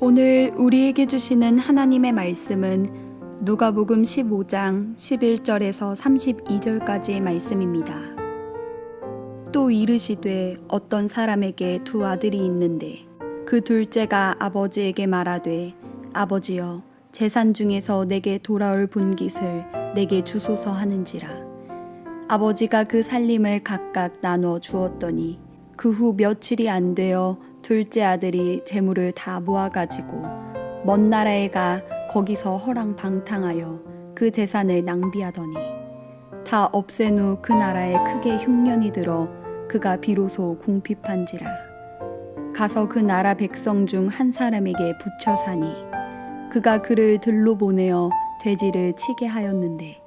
오늘 우리에게 주시는 하나님의 말씀은 누가복음 15장 11절에서 32절까지의 말씀입니다. 또 이르시되 어떤 사람에게 두 아들이 있는데 그 둘째가 아버지에게 말하되 아버지여 재산 중에서 내게 돌아올 분깃을 내게 주소서 하는지라. 아버지가 그 살림을 각각 나눠 주었더니 그 후 며칠이 안 되어 둘째 아들이 재물을 다 모아가지고 먼 나라에 가 거기서 허랑방탕하여 그 재산을 낭비하더니 다 없앤 후 그 나라에 크게 흉년이 들어 그가 비로소 궁핍한지라. 가서 그 나라 백성 중 한 사람에게 붙여 사니 그가 그를 들로 보내어 돼지를 치게 하였는데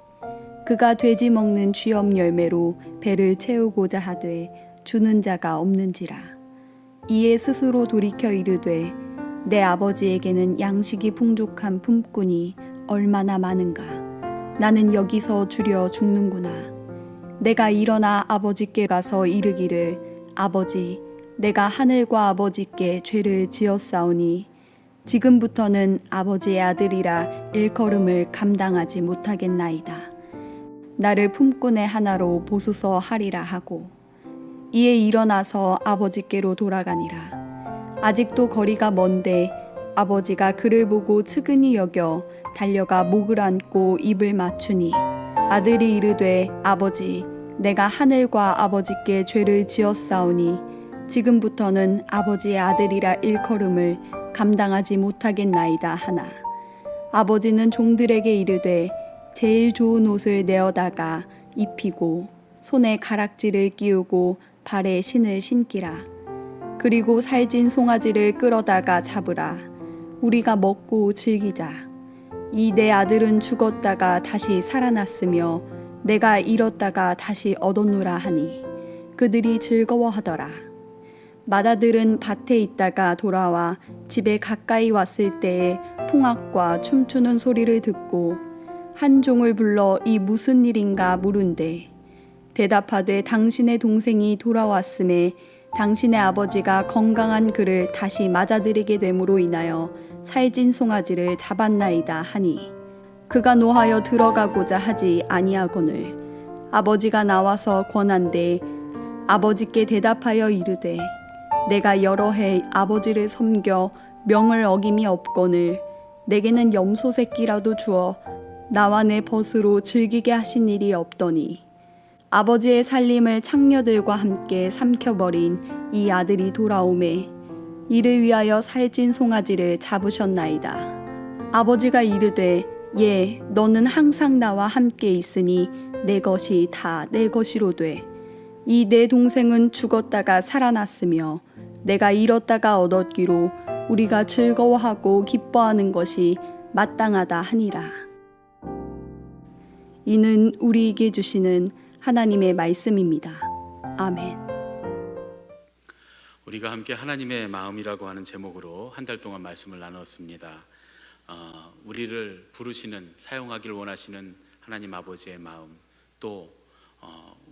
그가 돼지 먹는 쥐업 열매로 배를 채우고자 하되 주는 자가 없는지라. 이에 스스로 돌이켜 이르되 내 아버지에게는 양식이 풍족한 품꾼이 얼마나 많은가. 나는 여기서 주려 죽는구나. 내가 일어나 아버지께 가서 이르기를 아버지 내가 하늘과 아버지께 죄를 지었사오니 지금부터는 아버지의 아들이라 일컬음을 감당하지 못하겠나이다. 나를 품꾼의 하나로 보소서 하리라 하고 이에 일어나서 아버지께로 돌아가니라. 아직도 거리가 먼데 아버지가 그를 보고 측은히 여겨 달려가 목을 안고 입을 맞추니 아들이 이르되 아버지 내가 하늘과 아버지께 죄를 지었사오니 지금부터는 아버지의 아들이라 일컬음을 감당하지 못하겠나이다 하나 아버지는 종들에게 이르되 제일 좋은 옷을 내어다가 입히고 손에 가락지를 끼우고 발에 신을 신기라. 그리고 살찐 송아지를 끌어다가 잡으라. 우리가 먹고 즐기자. 이 내 아들은 죽었다가 다시 살아났으며 내가 잃었다가 다시 얻었노라 하니 그들이 즐거워하더라. 맏아들은 밭에 있다가 돌아와 집에 가까이 왔을 때에 풍악과 춤추는 소리를 듣고 한 종을 불러 이 무슨 일인가 물은데 대답하되 당신의 동생이 돌아왔음에 당신의 아버지가 건강한 그를 다시 맞아들이게 됨으로 인하여 살찐 송아지를 잡았나이다 하니 그가 노하여 들어가고자 하지 아니하거늘 아버지가 나와서 권한대 아버지께 대답하여 이르되 내가 여러 해 아버지를 섬겨 명을 어김이 없거늘 내게는 염소 새끼라도 주어 나와 내 벗으로 즐기게 하신 일이 없더니 아버지의 살림을 창녀들과 함께 삼켜버린 이 아들이 돌아오매 이를 위하여 살찐 송아지를 잡으셨나이다. 아버지가 이르되 예 너는 항상 나와 함께 있으니 내 것이 다 내 것이로되 이 내 동생은 죽었다가 살아났으며 내가 잃었다가 얻었기로 우리가 즐거워하고 기뻐하는 것이 마땅하다 하니라. 이는 우리에게 주시는 하나님의 말씀입니다. 아멘. 우리가 함께 하나님의 마음이라고 하는 제목으로 한 달 동안 말씀을 나눴습니다. 우리를 부르시는 사용하길 원하시는 하나님 아버지의 마음 또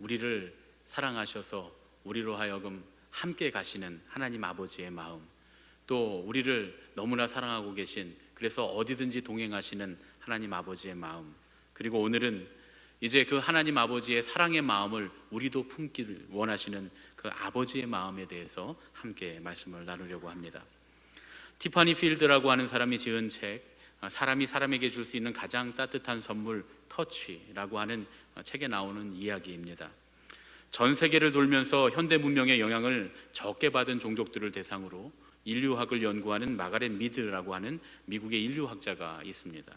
우리를 사랑하셔서 우리로 하여금 함께 가시는 하나님 아버지의 마음 또 우리를 너무나 사랑하고 계신 그래서 어디든지 동행하시는 하나님 아버지의 마음 그리고 오늘은 이제 그 하나님 아버지의 사랑의 마음을 우리도 품기를 원하시는 그 아버지의 마음에 대해서 함께 말씀을 나누려고 합니다. 티파니 필드라고 하는 사람이 지은 책 사람이 사람에게 줄 수 있는 가장 따뜻한 선물 터치라고 하는 책에 나오는 이야기입니다. 전 세계를 돌면서 현대 문명의 영향을 적게 받은 종족들을 대상으로 인류학을 연구하는 마가렛 미드라고 하는 미국의 인류학자가 있습니다.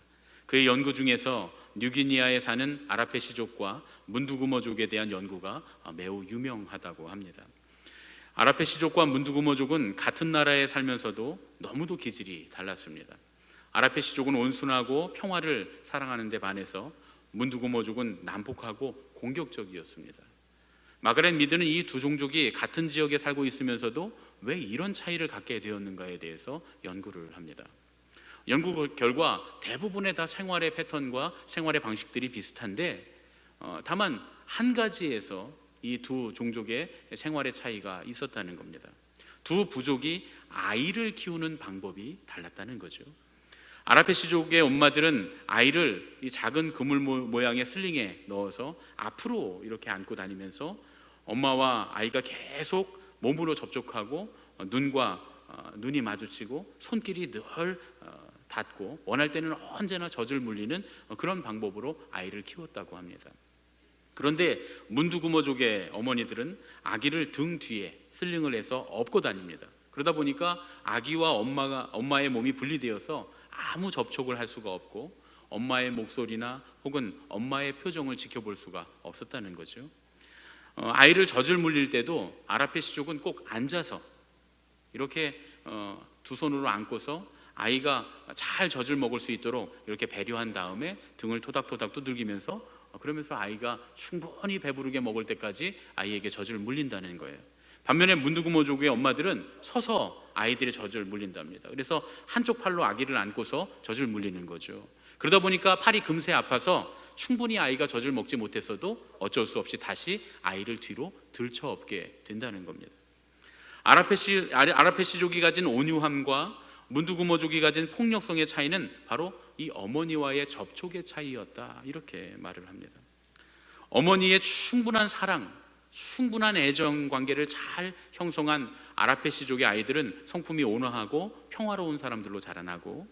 그의 연구 중에서 뉴기니아에 사는 아라페시족과 문두구머족에 대한 연구가 매우 유명하다고 합니다. 아라페시족과 문두구머족은 같은 나라에 살면서도 너무도 기질이 달랐습니다. 아라페시족은 온순하고 평화를 사랑하는 데 반해서 문두구머족은 난폭하고 공격적이었습니다. 마가렛 미드는 이 두 종족이 같은 지역에 살고 있으면서도 왜 이런 차이를 갖게 되었는가에 대해서 연구를 합니다. 연구 결과 대부분의 다 생활의 패턴과 생활의 방식들이 비슷한데 다만 한 가지에서 이 두 종족의 생활의 차이가 있었다는 겁니다. 두 부족이 아이를 키우는 방법이 달랐다는 거죠. 아라펫이족의 엄마들은 아이를 이 작은 그물 모양의 슬링에 넣어서 앞으로 이렇게 안고 다니면서 엄마와 아이가 계속 몸으로 접촉하고 눈과 눈이 마주치고 손길이 늘 닿고 원할 때는 언제나 젖을 물리는 그런 방법으로 아이를 키웠다고 합니다. 그런데 문두구모족의 어머니들은 아기를 등 뒤에 슬링을 해서 업고 다닙니다. 그러다 보니까 아기와 엄마의 몸이 분리되어서 아무 접촉을 할 수가 없고 엄마의 목소리나 혹은 엄마의 표정을 지켜볼 수가 없었다는 거죠. 아이를 젖을 물릴 때도 아라펫이족은 꼭 앉아서 이렇게 두 손으로 안고서 아이가 잘 젖을 먹을 수 있도록 이렇게 배려한 다음에 등을 토닥토닥 두들기면서 그러면서 아이가 충분히 배부르게 먹을 때까지 아이에게 젖을 물린다는 거예요. 반면에 문두구모족의 엄마들은 서서 아이들의 젖을 물린답니다. 그래서 한쪽 팔로 아기를 안고서 젖을 물리는 거죠. 그러다 보니까 팔이 금세 아파서 충분히 아이가 젖을 먹지 못했어도 어쩔 수 없이 다시 아이를 뒤로 들쳐업게 된다는 겁니다. 아라펫이족이 가진 온유함과 문두구모족이 가진 폭력성의 차이는 바로 이 어머니와의 접촉의 차이였다, 이렇게 말을 합니다. 어머니의 충분한 사랑, 충분한 애정 관계를 잘 형성한 아라펫이족의 아이들은 성품이 온화하고 평화로운 사람들로 자라나고,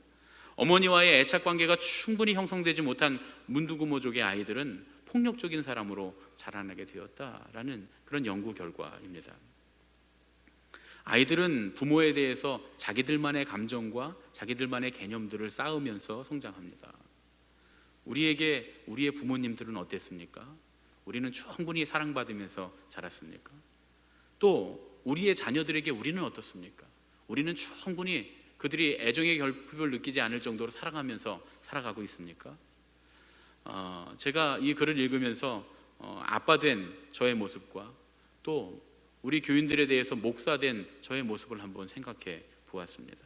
어머니와의 애착 관계가 충분히 형성되지 못한 문두구모족의 아이들은 폭력적인 사람으로 자라나게 되었다라는 그런 연구 결과입니다. 아이들은 부모에 대해서 자기들만의 감정과 자기들만의 개념들을 쌓으면서 성장합니다. 우리의 부모님들은 어땠습니까? 우리는 충분히 사랑받으면서 자랐습니까? 또 우리의 자녀들에게 우리는 어떻습니까? 우리는 충분히 그들이 애정의 결핍을 느끼지 않을 정도로 사랑하면서 살아가고 있습니까? 제가 이 글을 읽으면서 아빠 된 저의 모습과 또 우리 교인들에 대해서 목사 된 저의 모습을 한번 생각해 보았습니다.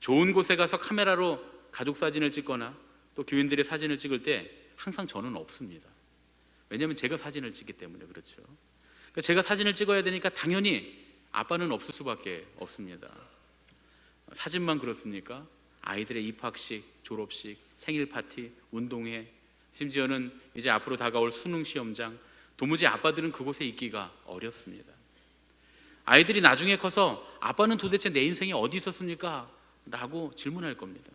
좋은 곳에 가서 카메라로 가족 사진을 찍거나 또 교인들의 사진을 찍을 때 항상 저는 없습니다. 왜냐하면 제가 사진을 찍기 때문에 그렇죠. 그러니까 제가 사진을 찍어야 되니까 당연히 아빠는 없을 수밖에 없습니다. 사진만 그렇습니까? 아이들의 입학식, 졸업식, 생일 파티, 운동회, 심지어는 이제 앞으로 다가올 수능 시험장, 도무지 아빠들은 그곳에 있기가 어렵습니다. 아이들이 나중에 커서 아빠는 도대체 내 인생에 어디 있었습니까? 라고 질문할 겁니다.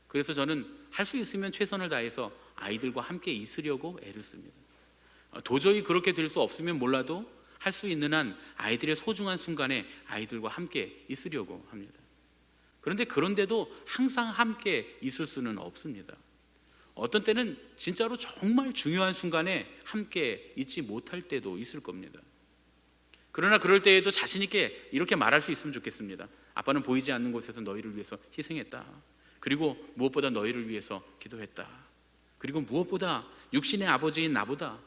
그래서 저는 할 수 있으면 최선을 다해서 아이들과 함께 있으려고 애를 씁니다. 도저히 그렇게 될 수 없으면 몰라도 할 수 있는 한 아이들의 소중한 순간에 아이들과 함께 있으려고 합니다. 그런데도 항상 함께 있을 수는 없습니다. 어떤 때는 진짜로 정말 중요한 순간에 함께 있지 못할 때도 있을 겁니다. 그러나 그럴 때에도 자신 있게 이렇게 말할 수 있으면 좋겠습니다. 아빠는 보이지 않는 곳에서 너희를 위해서 희생했다. 그리고 무엇보다 너희를 위해서 기도했다. 그리고 무엇보다 육신의 아버지인 나보다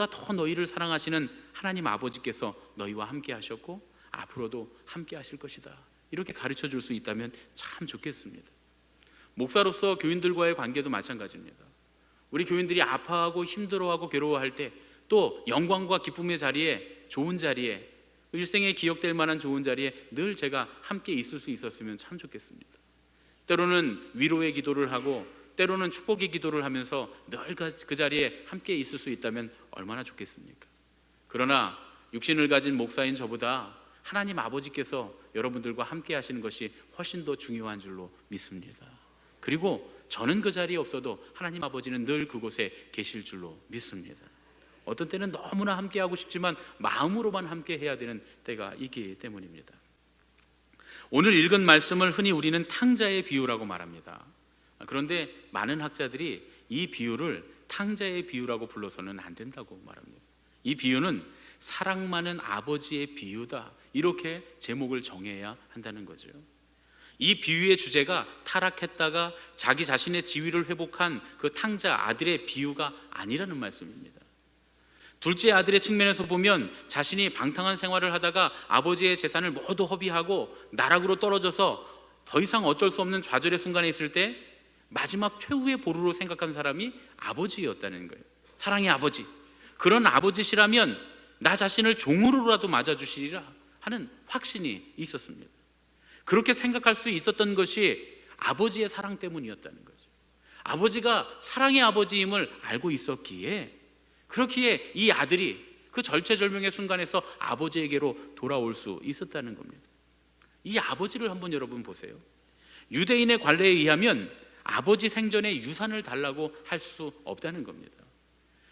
더 너희를 사랑하시는 하나님 아버지께서 너희와 함께 하셨고 앞으로도 함께 하실 것이다. 이렇게 가르쳐 줄 수 있다면 참 좋겠습니다. 목사로서 교인들과의 관계도 마찬가지입니다. 우리 교인들이 아파하고 힘들어하고 괴로워할 때 또 영광과 기쁨의 자리에, 좋은 자리에, 일생에 기억될 만한 좋은 자리에 늘 제가 함께 있을 수 있었으면 참 좋겠습니다. 때로는 위로의 기도를 하고 때로는 축복의 기도를 하면서 늘 그 자리에 함께 있을 수 있다면 얼마나 좋겠습니까? 그러나 육신을 가진 목사인 저보다 하나님 아버지께서 여러분들과 함께 하시는 것이 훨씬 더 중요한 줄로 믿습니다. 그리고 저는 그 자리에 없어도 하나님 아버지는 늘 그곳에 계실 줄로 믿습니다. 어떤 때는 너무나 함께 하고 싶지만 마음으로만 함께 해야 되는 때가 있기 때문입니다. 오늘 읽은 말씀을 흔히 우리는 탕자의 비유라고 말합니다. 그런데 많은 학자들이 이 비유를 탕자의 비유라고 불러서는 안 된다고 말합니다. 이 비유는 사랑 많은 아버지의 비유다, 이렇게 제목을 정해야 한다는 거죠. 이 비유의 주제가 타락했다가 자기 자신의 지위를 회복한 그 탕자 아들의 비유가 아니라는 말씀입니다. 둘째 아들의 측면에서 보면 자신이 방탕한 생활을 하다가 아버지의 재산을 모두 허비하고 나락으로 떨어져서 더 이상 어쩔 수 없는 좌절의 순간에 있을 때 마지막 최후의 보루로 생각한 사람이 아버지였다는 거예요. 사랑의 아버지. 그런 아버지시라면 나 자신을 종으로라도 맞아주시리라, 하는 확신이 있었습니다. 그렇게 생각할 수 있었던 것이 아버지의 사랑 때문이었다는 거죠. 아버지가 사랑의 아버지임을 알고 있었기에, 그렇기에 이 아들이 그 절체절명의 순간에서 아버지에게로 돌아올 수 있었다는 겁니다. 이 아버지를 한번 여러분 보세요. 유대인의 관례에 의하면 아버지 생전에 유산을 달라고 할 수 없다는 겁니다.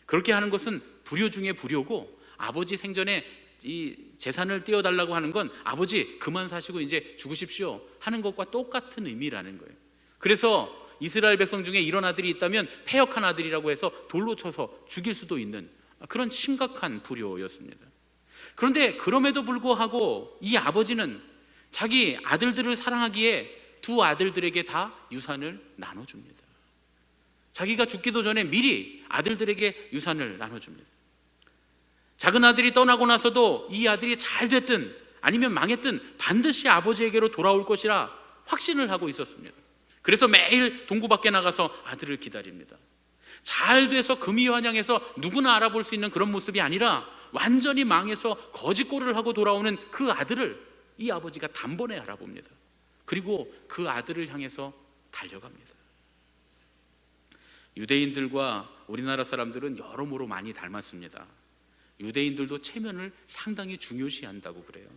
그렇게 하는 것은 불효 중에 불효고, 아버지 생전에 이 재산을 떼어달라고 하는 건 아버지 그만 사시고 이제 죽으십시오 하는 것과 똑같은 의미라는 거예요. 그래서 이스라엘 백성 중에 이런 아들이 있다면 패역한 아들이라고 해서 돌로 쳐서 죽일 수도 있는 그런 심각한 불효였습니다. 그런데 그럼에도 불구하고 이 아버지는 자기 아들들을 사랑하기에 두 아들들에게 다 유산을 나눠줍니다. 자기가 죽기도 전에 미리 아들들에게 유산을 나눠줍니다. 작은 아들이 떠나고 나서도 이 아들이 잘 됐든 아니면 망했든 반드시 아버지에게로 돌아올 것이라 확신을 하고 있었습니다. 그래서 매일 동구 밖에 나가서 아들을 기다립니다. 잘 돼서 금이환영해서 누구나 알아볼 수 있는 그런 모습이 아니라 완전히 망해서 거짓골을 하고 돌아오는 그 아들을 이 아버지가 단번에 알아봅니다. 그리고 그 아들을 향해서 달려갑니다. 유대인들과 우리나라 사람들은 여러모로 많이 닮았습니다. 유대인들도 체면을 상당히 중요시한다고 그래요.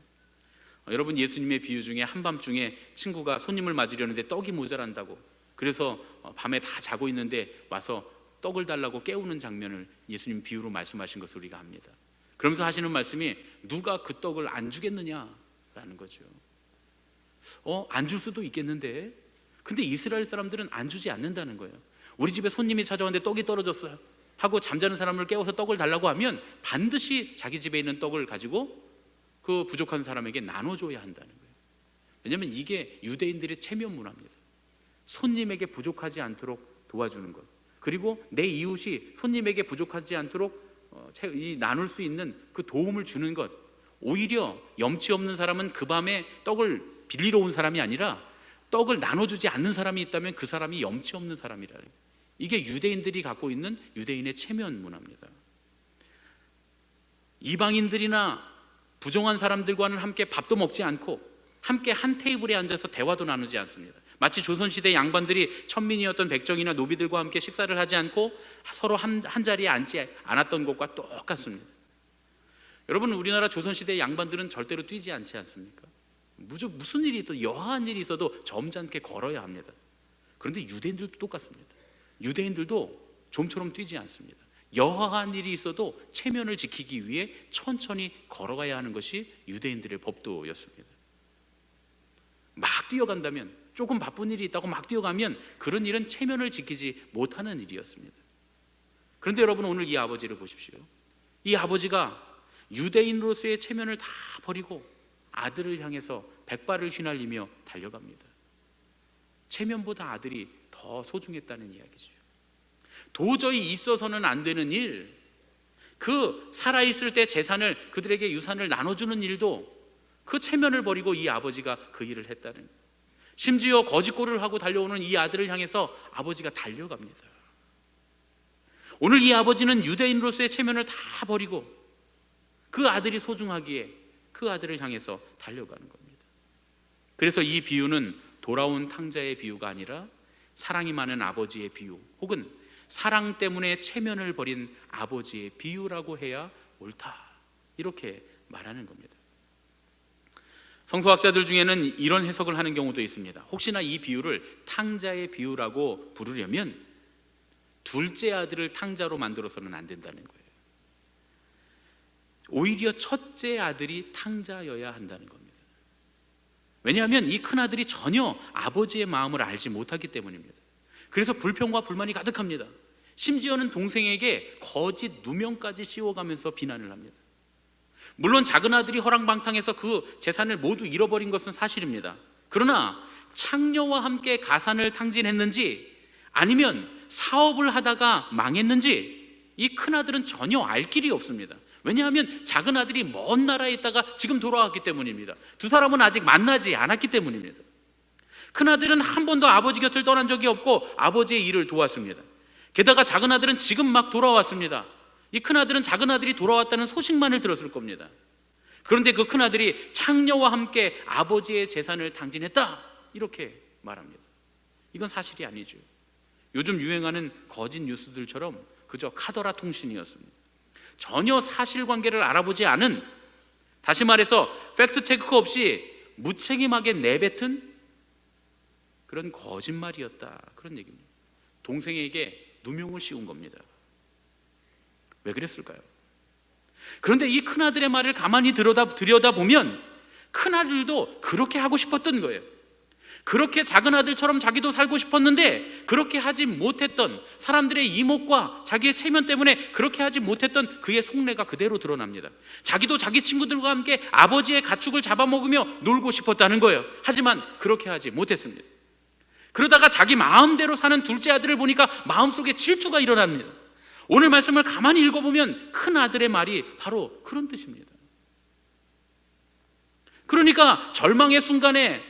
여러분, 예수님의 비유 중에 한밤중에 친구가 손님을 맞으려는데 떡이 모자란다고, 그래서 밤에 다 자고 있는데 와서 떡을 달라고 깨우는 장면을 예수님 비유로 말씀하신 것을 우리가 압니다. 그러면서 하시는 말씀이 누가 그 떡을 안 주겠느냐라는 거죠. 안 줄 수도 있겠는데, 근데 이스라엘 사람들은 안 주지 않는다는 거예요. 우리 집에 손님이 찾아왔는데 떡이 떨어졌어요 하고 잠자는 사람을 깨워서 떡을 달라고 하면 반드시 자기 집에 있는 떡을 가지고 그 부족한 사람에게 나눠줘야 한다는 거예요. 왜냐하면 이게 유대인들의 체면 문화입니다. 손님에게 부족하지 않도록 도와주는 것, 그리고 내 이웃이 손님에게 부족하지 않도록 나눌 수 있는 그 도움을 주는 것. 오히려 염치 없는 사람은 그 밤에 떡을 빌리러 온 사람이 아니라 떡을 나눠주지 않는 사람이 있다면 그 사람이 염치 없는 사람이라. 이게 유대인들이 갖고 있는 유대인의 체면 문화입니다. 이방인들이나 부정한 사람들과는 함께 밥도 먹지 않고 함께 한 테이블에 앉아서 대화도 나누지 않습니다. 마치 조선시대 양반들이 천민이었던 백정이나 노비들과 함께 식사를 하지 않고 서로 한 자리에 앉지 않았던 것과 똑같습니다. 여러분, 우리나라 조선시대 양반들은 절대로 뛰지 않지 않습니까? 무슨 일이 또 여하한 일이 있어도 점잖게 걸어야 합니다. 그런데 유대인들도 똑같습니다. 유대인들도 좀처럼 뛰지 않습니다. 여하한 일이 있어도 체면을 지키기 위해 천천히 걸어가야 하는 것이 유대인들의 법도였습니다. 막 뛰어간다면, 조금 바쁜 일이 있다고 막 뛰어가면 그런 일은 체면을 지키지 못하는 일이었습니다. 그런데 여러분, 오늘 이 아버지를 보십시오. 이 아버지가 유대인으로서의 체면을 다 버리고 아들을 향해서 백발을 휘날리며 달려갑니다. 체면보다 아들이 더 소중했다는 이야기죠. 도저히 있어서는 안 되는 일, 그 살아있을 때 재산을, 그들에게 유산을 나눠주는 일도 그 체면을 버리고 이 아버지가 그 일을 했다는 거예요. 심지어 거짓골을 하고 달려오는 이 아들을 향해서 아버지가 달려갑니다. 오늘 이 아버지는 유대인으로서의 체면을 다 버리고 그 아들이 소중하기에 그 아들을 향해서 달려가는 겁니다. 그래서 이 비유는 돌아온 탕자의 비유가 아니라 사랑이 많은 아버지의 비유, 혹은 사랑 때문에 체면을 버린 아버지의 비유라고 해야 옳다, 이렇게 말하는 겁니다. 성서학자들 중에는 이런 해석을 하는 경우도 있습니다. 혹시나 이 비유를 탕자의 비유라고 부르려면 둘째 아들을 탕자로 만들어서는 안 된다는 거예요. 오히려 첫째 아들이 탕자여야 한다는 겁니다. 왜냐하면 이 큰아들이 전혀 아버지의 마음을 알지 못하기 때문입니다. 그래서 불평과 불만이 가득합니다. 심지어는 동생에게 거짓 누명까지 씌워가면서 비난을 합니다. 물론 작은 아들이 허랑방탕해서 그 재산을 모두 잃어버린 것은 사실입니다. 그러나 창녀와 함께 가산을 탕진했는지 아니면 사업을 하다가 망했는지 이 큰아들은 전혀 알 길이 없습니다. 왜냐하면 작은 아들이 먼 나라에 있다가 지금 돌아왔기 때문입니다. 두 사람은 아직 만나지 않았기 때문입니다. 큰아들은 한 번도 아버지 곁을 떠난 적이 없고 아버지의 일을 도왔습니다. 게다가 작은 아들은 지금 막 돌아왔습니다. 이 큰아들은 작은 아들이 돌아왔다는 소식만을 들었을 겁니다. 그런데 그 큰아들이 창녀와 함께 아버지의 재산을 당진했다, 이렇게 말합니다. 이건 사실이 아니죠. 요즘 유행하는 거짓 뉴스들처럼 그저 카더라 통신이었습니다. 전혀 사실관계를 알아보지 않은, 다시 말해서 팩트 체크 없이 무책임하게 내뱉은 그런 거짓말이었다, 그런 얘기입니다. 동생에게 누명을 씌운 겁니다. 왜 그랬을까요? 그런데 이 큰아들의 말을 가만히 들여다보면 큰아들도 그렇게 하고 싶었던 거예요. 그렇게 작은 아들처럼 자기도 살고 싶었는데 그렇게 하지 못했던, 사람들의 이목과 자기의 체면 때문에 그렇게 하지 못했던 그의 속내가 그대로 드러납니다. 자기도 자기 친구들과 함께 아버지의 가축을 잡아먹으며 놀고 싶었다는 거예요. 하지만 그렇게 하지 못했습니다. 그러다가 자기 마음대로 사는 둘째 아들을 보니까 마음속에 질투가 일어납니다. 오늘 말씀을 가만히 읽어보면 큰 아들의 말이 바로 그런 뜻입니다. 그러니까 절망의 순간에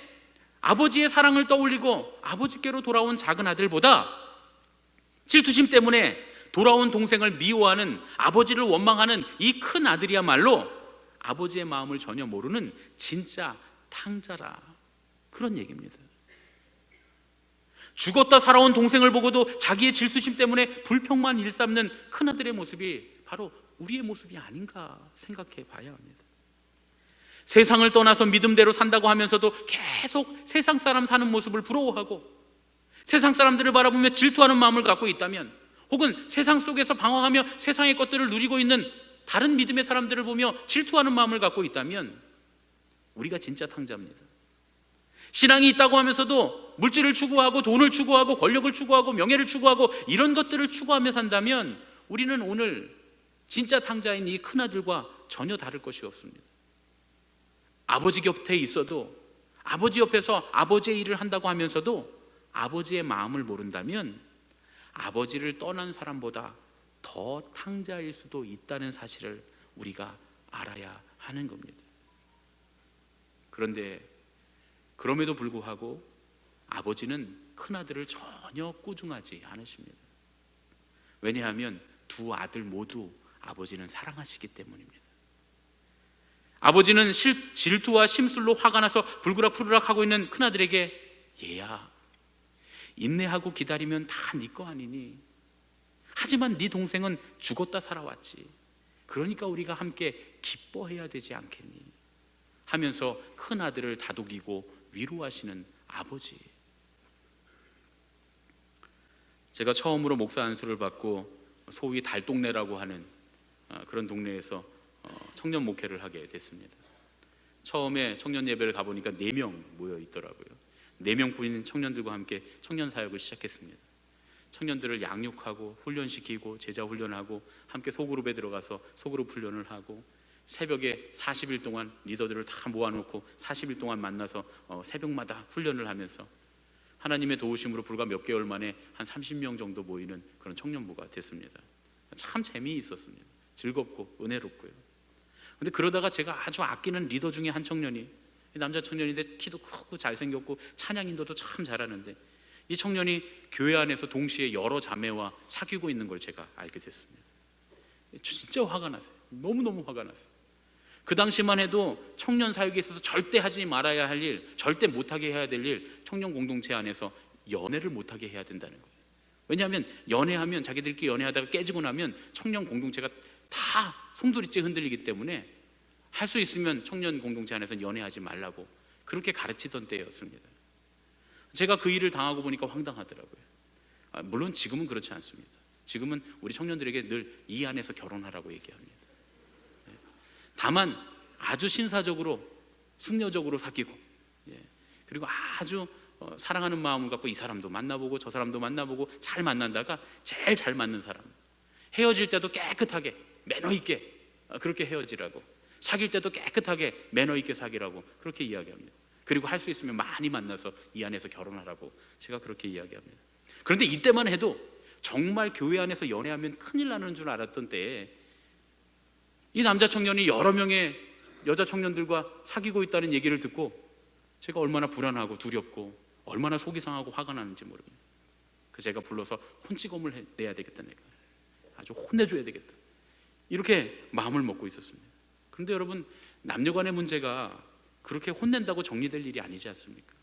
아버지의 사랑을 떠올리고 아버지께로 돌아온 작은 아들보다 질투심 때문에 돌아온 동생을 미워하는, 아버지를 원망하는 이 큰 아들이야말로 아버지의 마음을 전혀 모르는 진짜 탕자라, 그런 얘기입니다. 죽었다 살아온 동생을 보고도 자기의 질투심 때문에 불평만 일삼는 큰아들의 모습이 바로 우리의 모습이 아닌가 생각해 봐야 합니다. 세상을 떠나서 믿음대로 산다고 하면서도 계속 세상 사람 사는 모습을 부러워하고 세상 사람들을 바라보며 질투하는 마음을 갖고 있다면, 혹은 세상 속에서 방황하며 세상의 것들을 누리고 있는 다른 믿음의 사람들을 보며 질투하는 마음을 갖고 있다면 우리가 진짜 탕자입니다. 신앙이 있다고 하면서도 물질을 추구하고 돈을 추구하고 권력을 추구하고 명예를 추구하고 이런 것들을 추구하며 산다면 우리는 오늘 진짜 탕자인 이 큰아들과 전혀 다를 것이 없습니다. 아버지 곁에 있어도, 아버지 옆에서 아버지의 일을 한다고 하면서도 아버지의 마음을 모른다면 아버지를 떠난 사람보다 더 탕자일 수도 있다는 사실을 우리가 알아야 하는 겁니다. 그런데 그럼에도 불구하고 아버지는 큰아들을 전혀 꾸중하지 않으십니다. 왜냐하면 두 아들 모두 아버지는 사랑하시기 때문입니다. 아버지는 질투와 심술로 화가 나서 불그락불그락 하고 있는 큰아들에게, 얘야, 인내하고 기다리면 다 네 거 아니니? 하지만 네 동생은 죽었다 살아왔지. 그러니까 우리가 함께 기뻐해야 되지 않겠니? 하면서 큰아들을 다독이고 위로하시는 아버지. 제가 처음으로 목사 안수를 받고 소위 달동네라고 하는 그런 동네에서 청년 목회를 하게 됐습니다. 처음에 청년 예배를 가보니까 4명 모여 있더라고요. 4명뿐인 청년들과 함께 청년 사역을 시작했습니다. 청년들을 양육하고 훈련시키고 제자 훈련하고 함께 소그룹에 들어가서 소그룹 훈련을 하고, 새벽에 40일 동안 리더들을 다 모아놓고 40일 동안 만나서 새벽마다 훈련을 하면서 하나님의 도우심으로 불과 몇 개월 만에 한 30명 정도 모이는 그런 청년부가 됐습니다. 참 재미있었습니다. 즐겁고 은혜롭고요. 근데 그러다가 제가 아주 아끼는 리더 중에 한 청년이, 남자 청년인데 키도 크고 잘생겼고 찬양 인도도 참 잘하는데, 이 청년이 교회 안에서 동시에 여러 자매와 사귀고 있는 걸 제가 알게 됐습니다. 진짜 화가 났어요. 너무너무 화가 났어요. 그 당시만 해도 청년 사역에 있어서 절대 하지 말아야 할 일, 절대 못하게 해야 될 일, 청년 공동체 안에서 연애를 못하게 해야 된다는 거예요. 왜냐하면 연애하면, 자기들끼리 연애하다가 깨지고 나면 청년 공동체가 다 송두리째 흔들리기 때문에 할 수 있으면 청년 공동체 안에서 연애하지 말라고 그렇게 가르치던 때였습니다. 제가 그 일을 당하고 보니까 황당하더라고요. 물론 지금은 그렇지 않습니다. 지금은 우리 청년들에게 늘 이 안에서 결혼하라고 얘기합니다. 다만 아주 신사적으로 숙녀적으로 사귀고, 그리고 아주 사랑하는 마음을 갖고 이 사람도 만나보고 저 사람도 만나보고 잘 만난다가 제일 잘 맞는 사람, 헤어질 때도 깨끗하게 매너 있게 그렇게 헤어지라고, 사귈 때도 깨끗하게 매너 있게 사귀라고 그렇게 이야기합니다. 그리고 할 수 있으면 많이 만나서 이 안에서 결혼하라고 제가 그렇게 이야기합니다. 그런데 이때만 해도 정말 교회 안에서 연애하면 큰일 나는 줄 알았던 때에 이 남자 청년이 여러 명의 여자 청년들과 사귀고 있다는 얘기를 듣고 제가 얼마나 불안하고 두렵고 얼마나 속이 상하고 화가 나는지 모릅니다. 그래서 제가 불러서 혼찌검을 내야 되겠다, 내가 아주 혼내줘야 되겠다, 이렇게 마음을 먹고 있었습니다. 그런데 여러분, 남녀간의 문제가 그렇게 혼낸다고 정리될 일이 아니지 않습니까?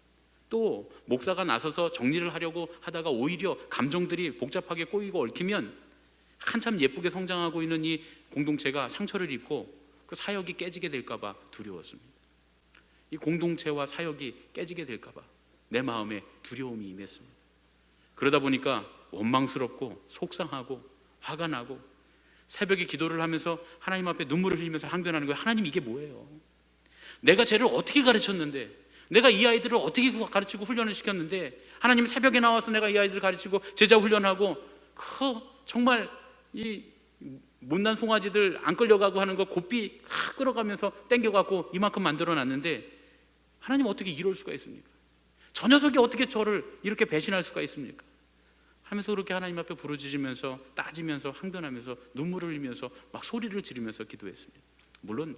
또 목사가 나서서 정리를 하려고 하다가 오히려 감정들이 복잡하게 꼬이고 얽히면 한참 예쁘게 성장하고 있는 이 공동체가 상처를 입고 그 사역이 깨지게 될까 봐 두려웠습니다. 이 공동체와 사역이 깨지게 될까 봐 내 마음에 두려움이 임했습니다. 그러다 보니까 원망스럽고 속상하고 화가 나고 새벽에 기도를 하면서 하나님 앞에 눈물을 흘리면서 항변하는 거예요. 하나님, 이게 뭐예요? 내가 쟤를 어떻게 가르쳤는데, 내가 이 아이들을 어떻게 가르치고 훈련을 시켰는데, 하나님 새벽에 나와서 내가 이 아이들을 가르치고 제자 훈련하고 정말 이 못난 송아지들 안 끌려가고 하는 거 고삐 끌어가면서 땡겨갖고 이만큼 만들어놨는데 하나님 어떻게 이럴 수가 있습니까? 저 녀석이 어떻게 저를 이렇게 배신할 수가 있습니까? 하면서 그렇게 하나님 앞에 부르짖으면서 따지면서 항변하면서 눈물을 흘리면서 막 소리를 지르면서 기도했습니다. 물론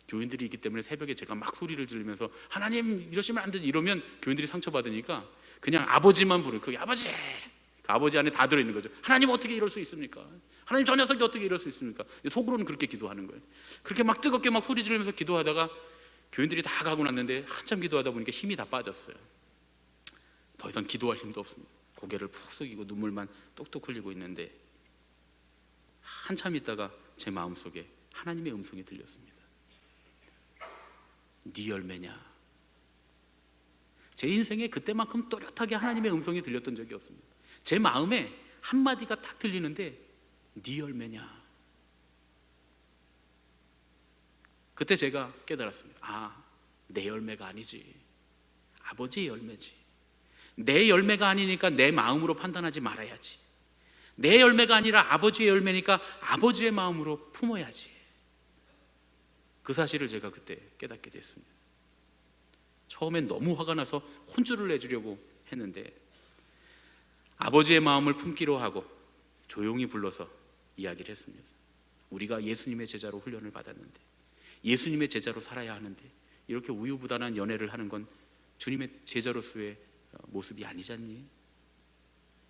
교인들이 있기 때문에 새벽에 제가 막 소리를 지르면서 하나님 이러시면 안 되지 이러면 교인들이 상처받으니까 그냥 아버지만 부르고, 그 아버지, 그 아버지 안에 다 들어있는 거죠. 하나님 어떻게 이럴 수 있습니까? 하나님 저 녀석이 어떻게 이럴 수 있습니까? 속으로는 그렇게 기도하는 거예요. 그렇게 막 뜨겁게 막 소리 지르면서 기도하다가 교인들이 다 가고 났는데 한참 기도하다 보니까 힘이 다 빠졌어요. 더 이상 기도할 힘도 없습니다. 고개를 푹 숙이고 눈물만 뚝뚝 흘리고 있는데 한참 있다가 제 마음속에 하나님의 음성이 들렸습니다. 네 열매냐? 제 인생에 그때만큼 또렷하게 하나님의 음성이 들렸던 적이 없습니다. 제 마음에 한마디가 딱 들리는데 네 열매냐? 그때 제가 깨달았습니다. 내 열매가 아니지, 아버지의 열매지. 내 열매가 아니니까 내 마음으로 판단하지 말아야지. 내 열매가 아니라 아버지의 열매니까 아버지의 마음으로 품어야지. 그 사실을 제가 그때 깨닫게 됐습니다. 처음엔 너무 화가 나서 혼쭐을 내주려고 했는데 아버지의 마음을 품기로 하고 조용히 불러서 이야기를 했습니다. 우리가 예수님의 제자로 훈련을 받았는데, 예수님의 제자로 살아야 하는데 이렇게 우유부단한 연애를 하는 건 주님의 제자로서의 모습이 아니지 않니?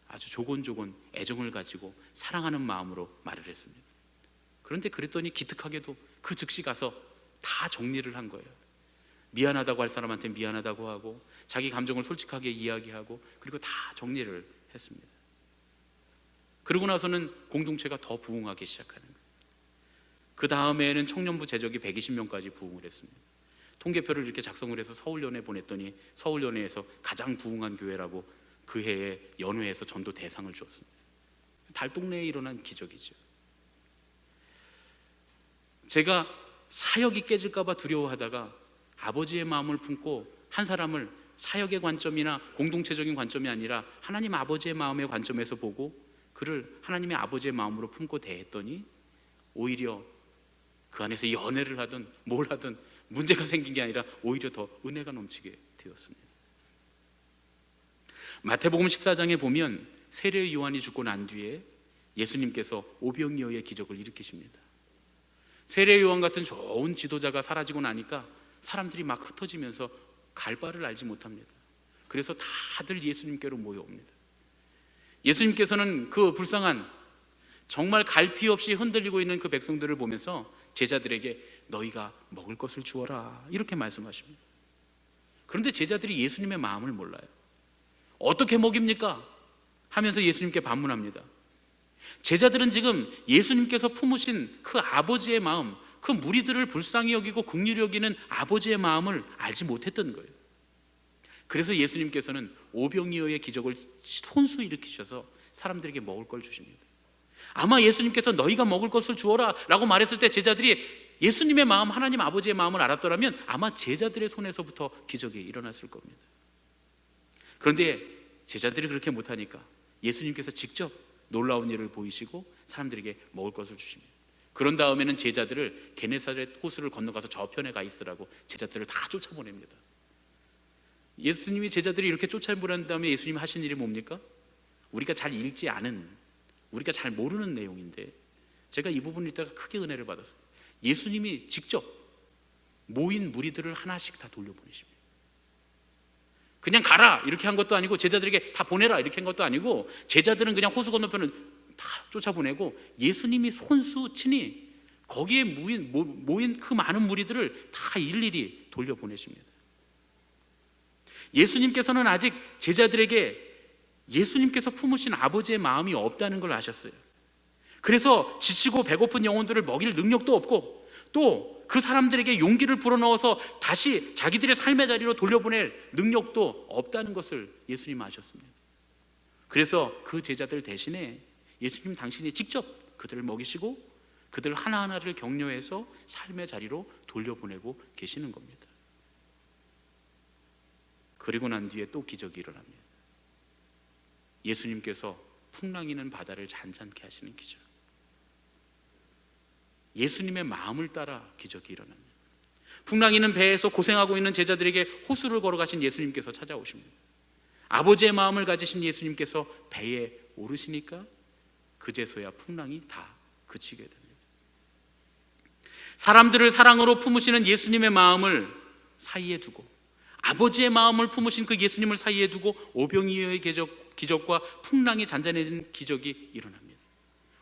아주 조곤조곤 애정을 가지고 사랑하는 마음으로 말을 했습니다. 그런데 그랬더니 기특하게도 그 즉시 가서 다 정리를 한 거예요. 미안하다고 할 사람한테 미안하다고 하고 자기 감정을 솔직하게 이야기하고 그리고 다 정리를 했습니다. 그러고 나서는 공동체가 더 부흥하기 시작하는 거예요. 그 다음에는 청년부 재적이 120명까지 부흥을 했습니다. 통계표를 이렇게 작성을 해서 서울연에 보냈더니 서울연회에서 가장 부흥한 교회라고 그 해에 연회에서 전도 대상을 주었습니다. 달동네에 일어난 기적이죠. 제가 사역이 깨질까 봐 두려워하다가 아버지의 마음을 품고 한 사람을 사역의 관점이나 공동체적인 관점이 아니라 하나님 아버지의 마음의 관점에서 보고 그를 하나님의 아버지의 마음으로 품고 대했더니 오히려 그 안에서 연애를 하든 뭘 하든 문제가 생긴 게 아니라 오히려 더 은혜가 넘치게 되었습니다. 마태복음 14장에 보면 세례 요한이 죽고 난 뒤에 예수님께서 오병이어의 기적을 일으키십니다. 세례 요한 같은 좋은 지도자가 사라지고 나니까 사람들이 막 흩어지면서 갈 바를 알지 못합니다. 그래서 다들 예수님께로 모여옵니다. 예수님께서는 그 불쌍한 정말 갈피 없이 흔들리고 있는 그 백성들을 보면서 제자들에게 너희가 먹을 것을 주어라 이렇게 말씀하십니다. 그런데 제자들이 예수님의 마음을 몰라요. 어떻게 먹입니까? 하면서 예수님께 반문합니다. 제자들은 지금 예수님께서 품으신 그 아버지의 마음, 그 무리들을 불쌍히 여기고 긍휼히 여기는 아버지의 마음을 알지 못했던 거예요. 그래서 예수님께서는 오병이어의 기적을 손수 일으키셔서 사람들에게 먹을 걸 주십니다. 아마 예수님께서 너희가 먹을 것을 주어라 라고 말했을 때 제자들이 예수님의 마음, 하나님 아버지의 마음을 알았더라면 아마 제자들의 손에서부터 기적이 일어났을 겁니다. 그런데 제자들이 그렇게 못하니까 예수님께서 직접 놀라운 일을 보이시고 사람들에게 먹을 것을 주십니다. 그런 다음에는 제자들을 게네사렛 호수를 건너가서 저편에 가 있으라고 제자들을 다 쫓아보냅니다. 예수님이 제자들이 이렇게 쫓아보낸 다음에 예수님이 하신 일이 뭡니까? 우리가 잘 읽지 않은, 우리가 잘 모르는 내용인데 제가 이 부분을 읽다가 크게 은혜를 받았어요. 예수님이 직접 모인 무리들을 하나씩 다 돌려보내십니다. 그냥 가라 이렇게 한 것도 아니고 제자들에게 다 보내라 이렇게 한 것도 아니고 제자들은 그냥 호수 건너편을 다 쫓아보내고 예수님이 손수 친히 거기에 모인 그 많은 무리들을 다 일일이 돌려보내십니다. 예수님께서는 아직 제자들에게 예수님께서 품으신 아버지의 마음이 없다는 걸 아셨어요. 그래서 지치고 배고픈 영혼들을 먹일 능력도 없고 또 그 사람들에게 용기를 불어넣어서 다시 자기들의 삶의 자리로 돌려보낼 능력도 없다는 것을 예수님은 아셨습니다. 그래서 그 제자들 대신에 예수님 당신이 직접 그들을 먹이시고 그들 하나하나를 격려해서 삶의 자리로 돌려보내고 계시는 겁니다. 그리고 난 뒤에 또 기적이 일어납니다. 예수님께서 풍랑이는 바다를 잔잔케 하시는 기적. 예수님의 마음을 따라 기적이 일어납니다. 풍랑이는 배에서 고생하고 있는 제자들에게 호수를 걸어가신 예수님께서 찾아오십니다. 아버지의 마음을 가지신 예수님께서 배에 오르시니까 그제서야 풍랑이 다 그치게 됩니다. 사람들을 사랑으로 품으시는 예수님의 마음을 사이에 두고 아버지의 마음을 품으신 그 예수님을 사이에 두고 오병이어의 기적과 풍랑이 잔잔해진 기적이 일어납니다.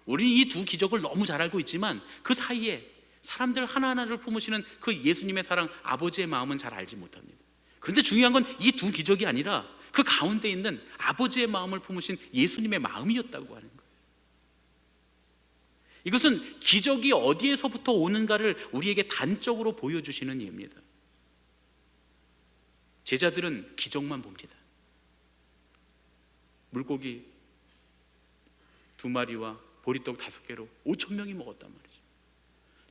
우리는 이 두 기적을 너무 잘 알고 있지만 그 사이에 사람들 하나하나를 품으시는 그 예수님의 사랑, 아버지의 마음은 잘 알지 못합니다. 그런데 중요한 건 이 두 기적이 아니라 그 가운데 있는 아버지의 마음을 품으신 예수님의 마음이었다고 하는 거예요. 이것은 기적이 어디에서부터 오는가를 우리에게 단적으로 보여주시는 예입니다. 제자들은 기적만 봅니다. 물고기 2마리와 보리떡 5개로 5,000명이 먹었단 말이죠.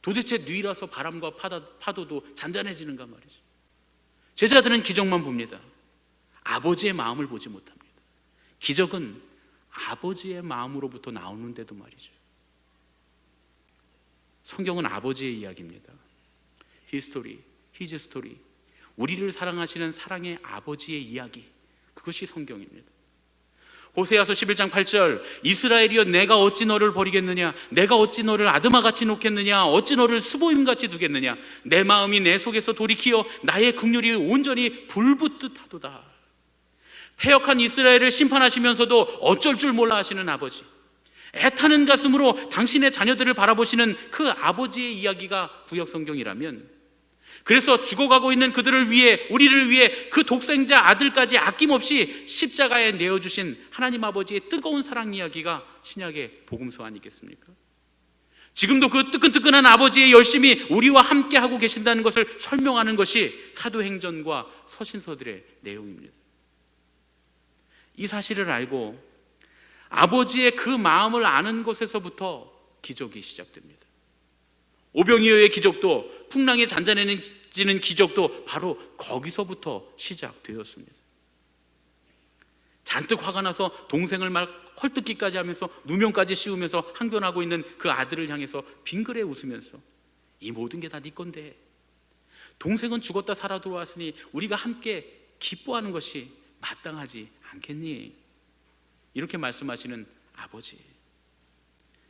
도대체 누이라서 바람과 파도도 잔잔해지는가 말이죠. 제자들은 기적만 봅니다. 아버지의 마음을 보지 못합니다. 기적은 아버지의 마음으로부터 나오는데도 말이죠. 성경은 아버지의 이야기입니다. 히스토리, 히즈 스토리. 우리를 사랑하시는 사랑의 아버지의 이야기, 그것이 성경입니다. 호세아서 11장 8절 이스라엘이여 내가 어찌 너를 버리겠느냐, 내가 어찌 너를 아드마같이 놓겠느냐, 어찌 너를 스보임같이 두겠느냐, 내 마음이 내 속에서 돌이키어 나의 긍휼이 온전히 불붙듯 하도다. 패역한 이스라엘을 심판하시면서도 어쩔 줄 몰라 하시는 아버지, 애타는 가슴으로 당신의 자녀들을 바라보시는 그 아버지의 이야기가 구약성경이라면, 그래서 죽어가고 있는 그들을 위해, 우리를 위해 그 독생자 아들까지 아낌없이 십자가에 내어주신 하나님 아버지의 뜨거운 사랑 이야기가 신약의 복음서 아니겠습니까? 지금도 그 뜨끈뜨끈한 아버지의 열심이 우리와 함께 하고 계신다는 것을 설명하는 것이 사도행전과 서신서들의 내용입니다. 이 사실을 알고 아버지의 그 마음을 아는 것에서부터 기적이 시작됩니다. 오병이어의 기적도, 풍랑이 잔잔해지는 기적도 바로 거기서부터 시작되었습니다. 잔뜩 화가 나서 동생을 막 헐뜯기까지 하면서 누명까지 씌우면서 항변하고 있는 그 아들을 향해서 빙그레 웃으면서 이 모든 게 다 네 건데, 동생은 죽었다 살아 돌아왔으니 우리가 함께 기뻐하는 것이 마땅하지 않겠니? 이렇게 말씀하시는 아버지.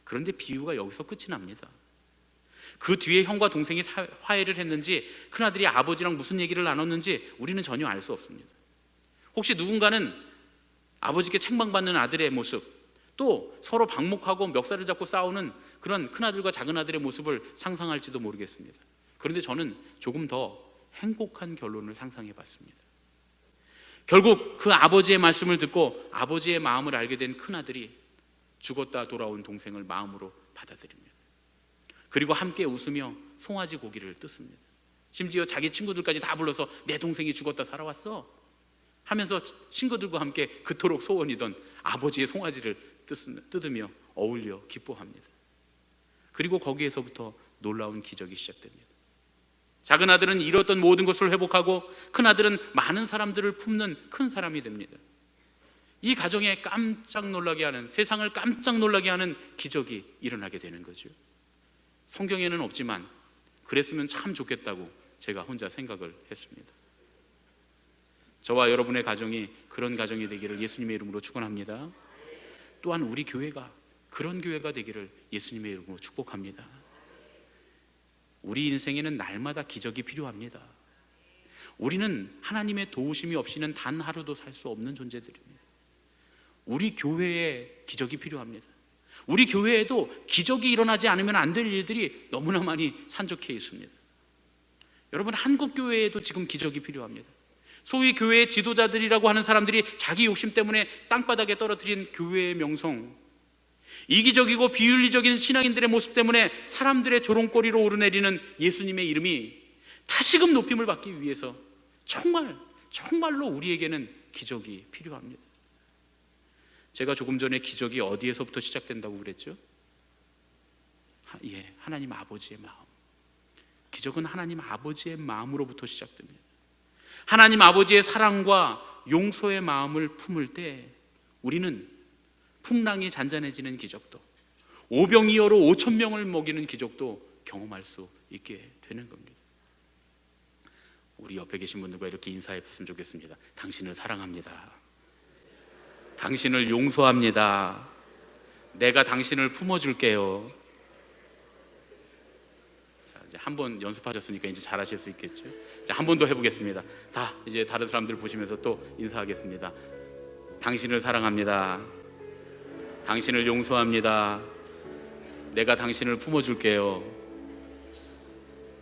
그런데 비유가 여기서 끝이 납니다. 그 뒤에 형과 동생이 화해를 했는지, 큰아들이 아버지랑 무슨 얘기를 나눴는지 우리는 전혀 알 수 없습니다. 혹시 누군가는 아버지께 책망받는 아들의 모습, 또 서로 방목하고 멱살을 잡고 싸우는 그런 큰아들과 작은아들의 모습을 상상할지도 모르겠습니다. 그런데 저는 조금 더 행복한 결론을 상상해 봤습니다. 결국 그 아버지의 말씀을 듣고 아버지의 마음을 알게 된 큰아들이 죽었다 돌아온 동생을 마음으로 받아들입니다. 그리고 함께 웃으며 송아지 고기를 뜯습니다. 심지어 자기 친구들까지 다 불러서 내 동생이 죽었다 살아왔어 하면서 친구들과 함께 그토록 소원이던 아버지의 송아지를 뜯으며 어울려 기뻐합니다. 그리고 거기에서부터 놀라운 기적이 시작됩니다. 작은 아들은 잃었던 모든 것을 회복하고 큰 아들은 많은 사람들을 품는 큰 사람이 됩니다. 이 가정에 깜짝 놀라게 하는, 세상을 깜짝 놀라게 하는 기적이 일어나게 되는 거죠. 성경에는 없지만 그랬으면 참 좋겠다고 제가 혼자 생각을 했습니다. 저와 여러분의 가정이 그런 가정이 되기를 예수님의 이름으로 축원합니다. 또한 우리 교회가 그런 교회가 되기를 예수님의 이름으로 축복합니다. 우리 인생에는 날마다 기적이 필요합니다. 우리는 하나님의 도우심이 없이는 단 하루도 살 수 없는 존재들입니다. 우리 교회에 기적이 필요합니다. 우리 교회에도 기적이 일어나지 않으면 안 될 일들이 너무나 많이 산적해 있습니다. 여러분, 한국 교회에도 지금 기적이 필요합니다. 소위 교회의 지도자들이라고 하는 사람들이 자기 욕심 때문에 땅바닥에 떨어뜨린 교회의 명성, 이기적이고 비윤리적인 신앙인들의 모습 때문에 사람들의 조롱거리로 오르내리는 예수님의 이름이 다시금 높임을 받기 위해서 정말로 우리에게는 기적이 필요합니다. 제가 조금 전에 기적이 어디에서부터 시작된다고 그랬죠? 하나님 아버지의 마음. 기적은 하나님 아버지의 마음으로부터 시작됩니다. 하나님 아버지의 사랑과 용서의 마음을 품을 때 우리는 풍랑이 잔잔해지는 기적도, 오병이어로 5천 명을 먹이는 기적도 경험할 수 있게 되는 겁니다. 우리 옆에 계신 분들과 이렇게 인사했으면 좋겠습니다. 당신을 사랑합니다. 당신을 용서합니다. 내가 당신을 품어줄게요. 자, 이제 한 번 연습하셨으니까 이제 잘하실 수 있겠죠. 자, 한 번 더 해보겠습니다. 다 이제 다른 사람들 보시면서 또 인사하겠습니다. 당신을 사랑합니다. 당신을 용서합니다. 내가 당신을 품어줄게요.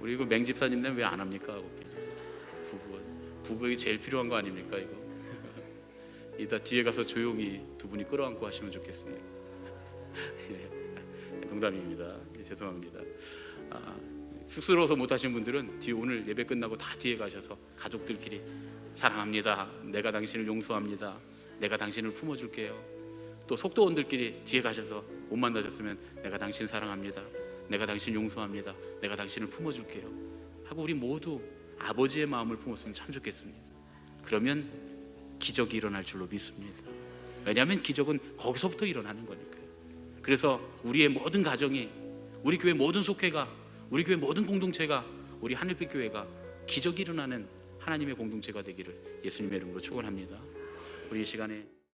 우리 그 맹집사님네 왜 안 합니까? 부부가 제일 필요한 거 아닙니까 이거? 이따 뒤에 가서 조용히 두 분이 끌어안고 하시면 좋겠습니다. 농담입니다. 죄송합니다. 쑥스러워서 못 하신 분들은 뒤에 오늘 예배 끝나고 다 뒤에 가셔서 가족들끼리 사랑합니다. 내가 당신을 용서합니다. 내가 당신을 품어줄게요. 또 속도원들끼리 뒤에 가셔서 못 만나셨으면 내가 당신 사랑합니다. 내가 당신 용서합니다. 내가 당신을 품어줄게요. 하고 우리 모두 아버지의 마음을 품었으면 참 좋겠습니다. 그러면 기적이 일어날 줄로 믿습니다. 왜냐하면 기적은 거기서부터 일어나는 거니까요. 그래서 우리의 모든 가정이, 우리 교회 모든 속회가, 우리 교회 모든 공동체가, 우리 하늘빛 교회가 기적이 일어나는 하나님의 공동체가 되기를 예수님의 이름으로 축원합니다. 우리 이 시간에